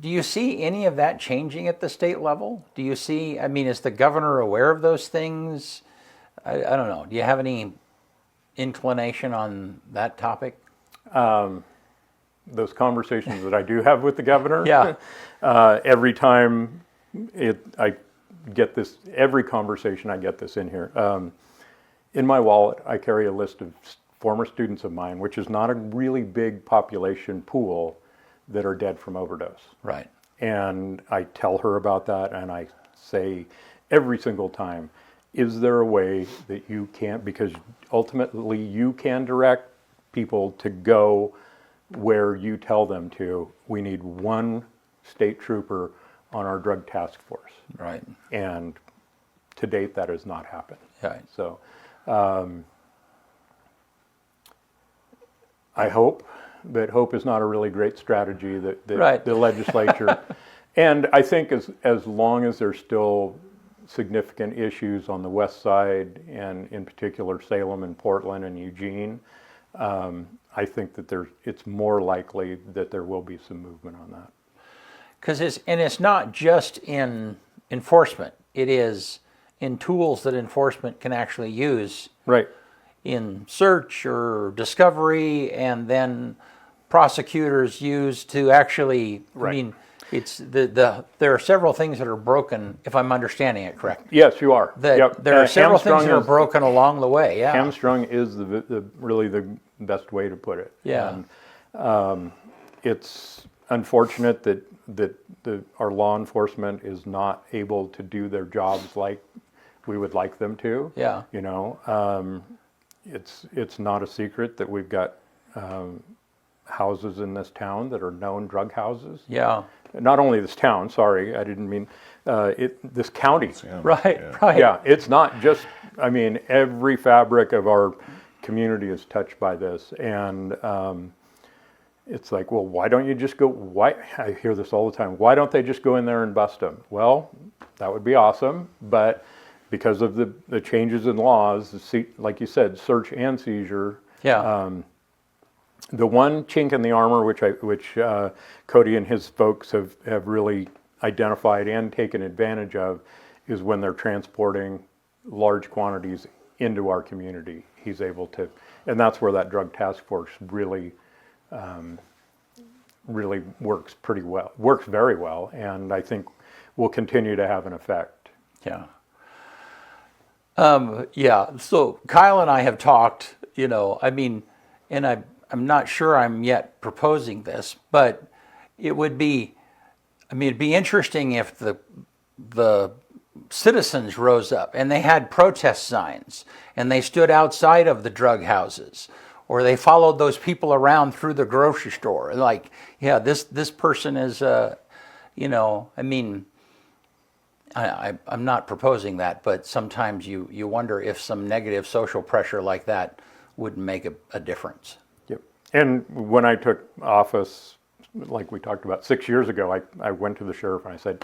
you see any of that changing at the state level? Do you see, is the governor aware of those things? I don't know. Do you have any inclination on that topic? Those conversations that I do have with the governor, Yeah. Every time I get this, every conversation I get this in here. In my wallet, I carry a list of former students of mine, which is not a really big population pool, that are dead from overdose. Right. And I tell her about that, and I say every single time, is there a way that you can't, because ultimately you can direct people to go where you tell them to. We need one state trooper on our drug task force. Right. And to date, that has not happened. Right. So I hope, but hope is not a really great strategy that Right. the legislature, and I think as long as there's still significant issues on the west side, and in particular Salem and Portland and Eugene, I think that it's more likely that there will be some movement on that. Because it's not just in enforcement. It is in tools that enforcement can actually use. Right. In search or discovery, and then prosecutors use to actually. Right. It's there are several things that are broken. If I'm understanding it correct. Yes, you are. Yep. There are several things Hamstrung that are broken along the way. Yeah. Hamstrung is really the best way to put it. Yeah. And, it's unfortunate that our law enforcement is not able to do their jobs like we would like them to. Yeah. It's not a secret that we've got houses in this town that are known drug houses. Yeah. Not only this town, sorry, I didn't mean this county. Right. Right. Yeah, it's not just, every fabric of our community is touched by this. And it's like, well, why don't you just go, I hear this all the time, why don't they just go in there and bust them? Well, that would be awesome, but because of the changes in laws, like you said, search and seizure. Yeah. The one chink in the armor, which Cody and his folks have really identified and taken advantage of, is when they're transporting large quantities into our community. He's able to, and that's where that drug task force really works very well, and I think will continue to have an effect. Yeah. Yeah. So Kyle and I have talked, and I'm not sure I'm yet proposing this, but it would be, it'd be interesting if the citizens rose up and they had protest signs and they stood outside of the drug houses, or they followed those people around through the grocery store. Like, yeah, this person is, I'm not proposing that, but sometimes you wonder if some negative social pressure like that would make a difference. Yep. And when I took office, like we talked about 6 years ago, I went to the sheriff and I said,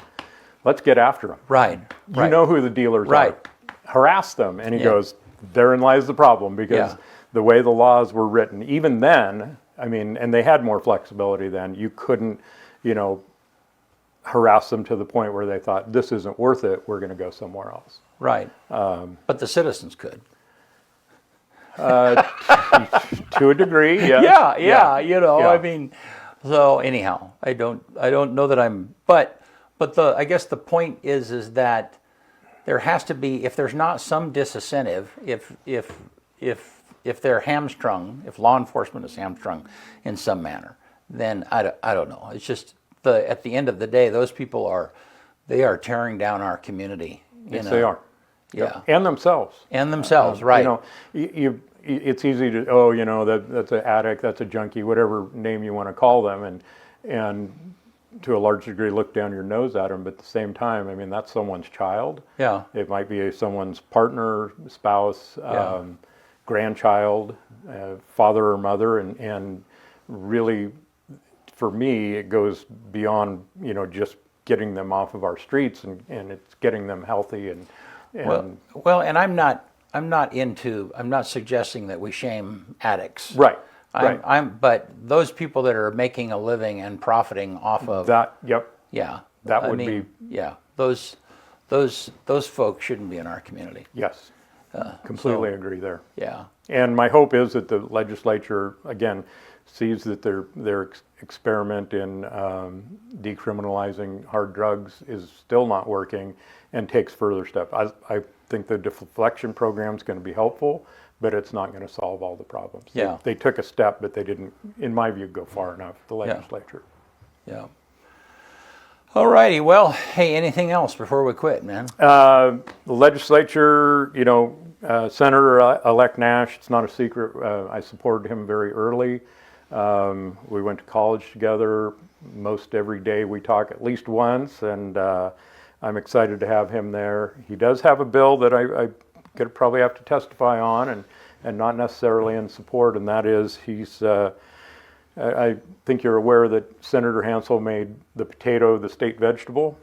let's get after them. Right. You know who the dealers Right. are. Harass them. And he Yeah. goes, therein lies the problem, because Yeah. the way the laws were written, even then, I mean, and they had more flexibility then, you couldn't, harass them to the point where they thought, this isn't worth it, we're going to go somewhere else. Right. But the citizens could. To a degree, yes. Yeah. I Yeah. mean, so anyhow, I don't know that I'm, but I guess the point is that there has to be, if there's not some disincentive, if they're hamstrung, if law enforcement is hamstrung in some manner, then I don't know. It's just at the end of the day, those people are tearing down our community. Yes, they are. Yeah. And themselves. And themselves, right. It's easy to, that's an addict, that's a junkie, whatever name you want to call them, and to a large degree look down your nose at them, but at the same time, I mean, that's someone's child. Yeah. It might be someone's partner, spouse, grandchild, father or mother, and really, for me, it goes beyond, just getting them off of our streets, and it's getting them healthy and well, and I'm not suggesting that we shame addicts. right. But those people that are making a living and profiting off of That, yep. yeah, That would be those folks shouldn't be in our community. Yes. Completely agree there. Yeah, And my hope is that the legislature, again, sees that their experiment in decriminalizing hard drugs is still not working and takes further steps. I think the deflection program is going to be helpful, but it's not going to solve all the problems. Yeah. They took a step, but they didn't, in my view, go far enough, the legislature. yeah. All righty. Well, hey, anything else before we quit, man? The legislature, Senator-elect Nash, it's not a secret, I supported him very early. We went to college together. Most every day we talk at least once, and I'm excited to have him there. He does have a bill that I could probably have to testify on, and not necessarily in support, and that is I think you're aware that Senator Hansel made the potato the state vegetable.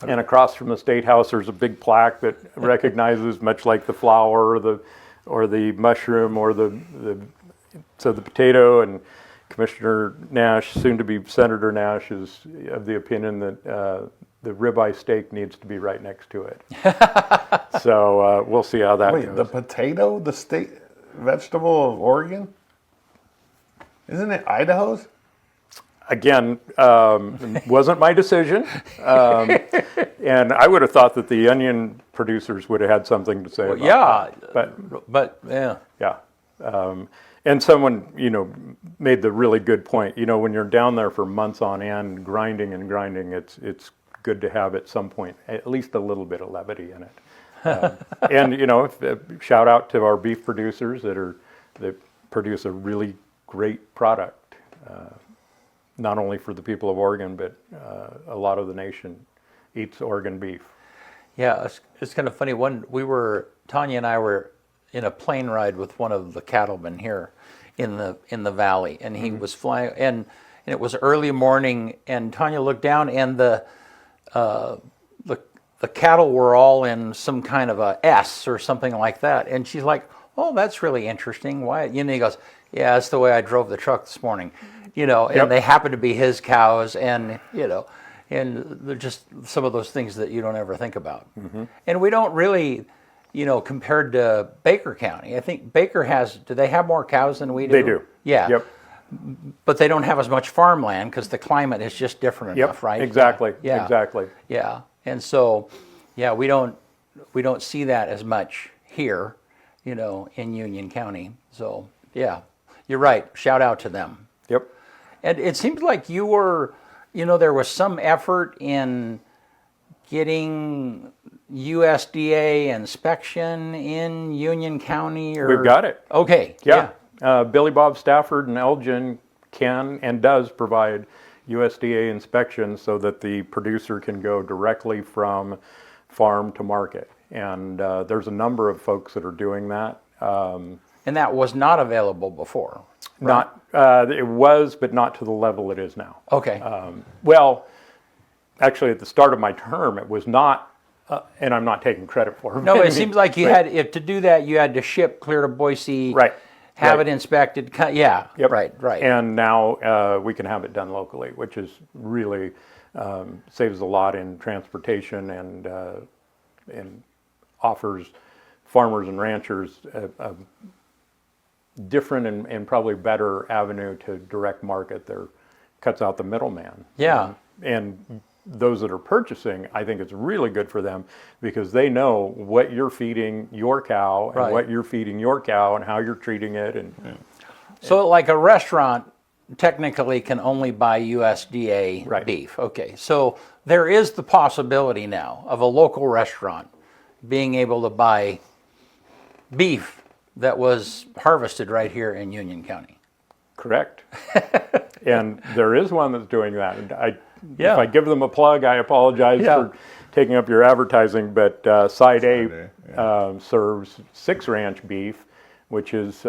And across from the State House, there's a big plaque that recognizes, much like the flower or the mushroom or the potato. And Commissioner Nash, soon to be Senator Nash, is of the opinion that the ribeye steak needs to be right next to it. So we'll see how that goes. The potato, the state vegetable of Oregon? Isn't it Idaho's? Again, wasn't my decision. And I would have thought that the onion producers would have had something to say about that. But yeah. Yeah. And someone, made the really good point. When you're down there for months on end, grinding, it's good to have at some point at least a little bit of levity in it. And, shout out to our beef producers that produce a really great product. Not only for the people of Oregon, but a lot of the nation eats Oregon beef. Yeah, it's kind of funny. Tanya and I were in a plane ride with one of the cattlemen here in the valley, and he was flying, and it was early morning, and Tanya looked down, and the cattle were all in some kind of a S or something like that, and she's like, "Oh, that's really interesting. Why?" He goes, "Yeah, that's the way I drove the truck this morning." And they happen to be his cows, and and they're just some of those things that you don't ever think about. And we don't really, compared to Baker County, I think Baker do they have more cows than we do? They do. Yeah. Yep. But they don't have as much farmland because the climate is just different enough, right? Exactly. Yeah. Exactly. Yeah. And so, we don't see that as much here, in Union County. So, yeah, you're right. Shout out to them. Yep. And it seems like you were, there was some effort in getting USDA inspection in Union County, or We've got it. Okay. Yeah. Billy Bob Stafford and Elgin can and does provide USDA inspection so that the producer can go directly from farm to market. And there's a number of folks that are doing that. And that was not available before. Right? It was, but not to the level it is now. Okay. Well, actually, at the start of my term, it was not, and I'm not taking credit for it. No, it seems like you had, if to do that, you had to ship clear to Boise, Right. have Right. it inspected. Yeah, Yep. right. And now we can have it done locally, which is really saves a lot in transportation and offers farmers and ranchers a different and probably better avenue to direct market. Cuts out the middleman. Yeah. And those that are purchasing, I think it's really good for them because they know what you're feeding your cow and Right. what you're feeding your cow and how you're treating it. And So like a restaurant technically can only buy USDA Right. beef. Okay. So there is the possibility now of a local restaurant being able to buy beef that was harvested right here in Union County. correct. And there is one that's doing that. And Yeah. if I give them a plug, I apologize Yeah. for taking up your advertising, but Side A A, serves 6 Ranch beef, which is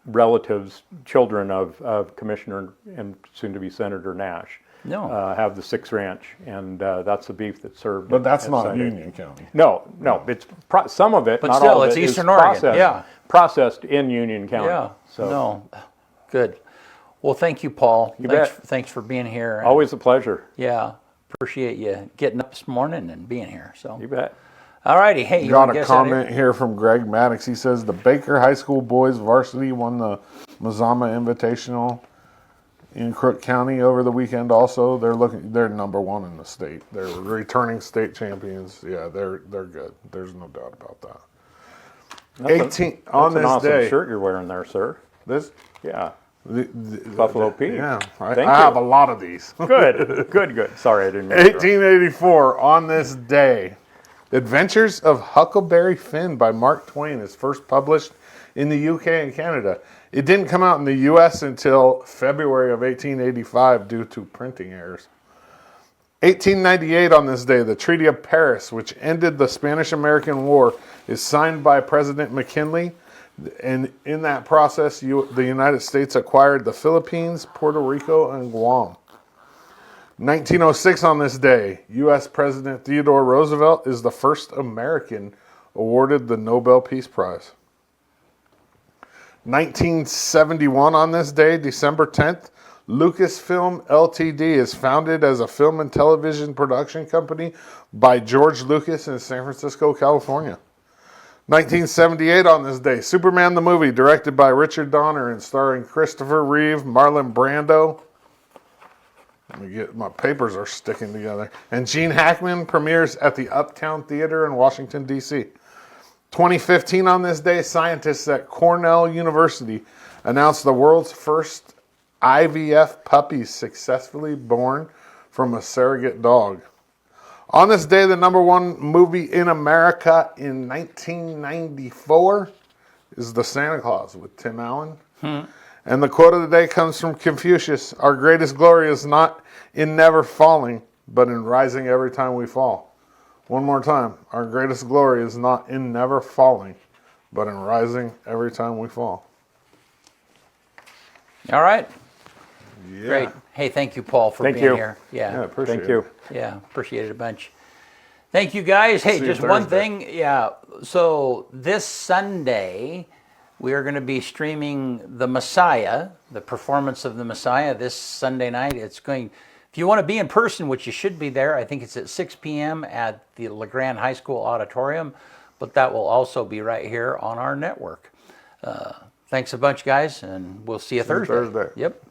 relatives, children of Commissioner and soon-to-be Senator Nash. No. Have the 6 Ranch, and that's the beef that's served. But that's at not Side A. Union County. No, it's some of it, But not still, all of it's it, is Eastern Oregon, processed, yeah. processed in Union County. Yeah. So No. Good. Well, thank you, Paul. You thanks, bet. Thanks for being here. always a pleasure. Yeah. Appreciate you getting up this morning and being here. So. You bet. All righty. Hey, you Got want to a guess that comment here from Greg Maddox. He says the Baker High School boys varsity won the Mazama Invitational in Crook County over the weekend. Also, they're number 1 in the state. They're returning state champions. Yeah, they're good. There's no doubt about that. That's 18 That's on an this awesome day. shirt you're wearing there, sir. This Yeah. the, Buffalo Pete. Yeah, I Thank have you. a lot of these. Good. Sorry, I didn't mean to interrupt. 1884, on this day, Adventures of Huckleberry Finn by Mark Twain is first published in the UK and Canada. It didn't come out in the US until February of 1885 due to printing errors. 1898, on this day, the Treaty of Paris, which ended the Spanish-American War, is signed by President McKinley. And in that process, the United States acquired the Philippines, Puerto Rico, and Guam. 1906, on this day, U.S. President Theodore Roosevelt is the first American awarded the Nobel Peace Prize. 1971, on this day, December 10th, Lucasfilm Ltd. is founded as a film and television production company by George Lucas in San Francisco, California. 1978, on this day, Superman the movie, directed by Richard Donner and starring Christopher Reeve, Marlon Brando. Let me get, my papers are sticking together. And Gene Hackman premieres at the Uptown Theater in Washington, D.C. 2015, on this day, scientists at Cornell University announced the world's first IVF puppies successfully born from a surrogate dog. On this day, the number 1 movie in America in 1994 is The Santa Claus with Tim Allen. And the quote of the day comes from Confucius: "Our greatest glory is not in never falling, but in rising every time we fall." One more time. Our greatest glory is not in never falling, but in rising every time we fall. All right. Yeah. Great. Hey, thank you, Paul, for Thank being you. here. Yeah, Yeah. appreciate Thank you. Yeah. Appreciate it a bunch. Thank you, guys. Hey, See you just one Thursday. thing. Yeah. So this Sunday, we are going to be streaming The Messiah, the performance of The Messiah, this Sunday night. It's going, if you want to be in person, which you should be there, I think it's at 6 p.m. at the LeGrand High School Auditorium, but that will also be right here on our network. Thanks a bunch, guys, and we'll see you See you Thursday. Thursday. Yep.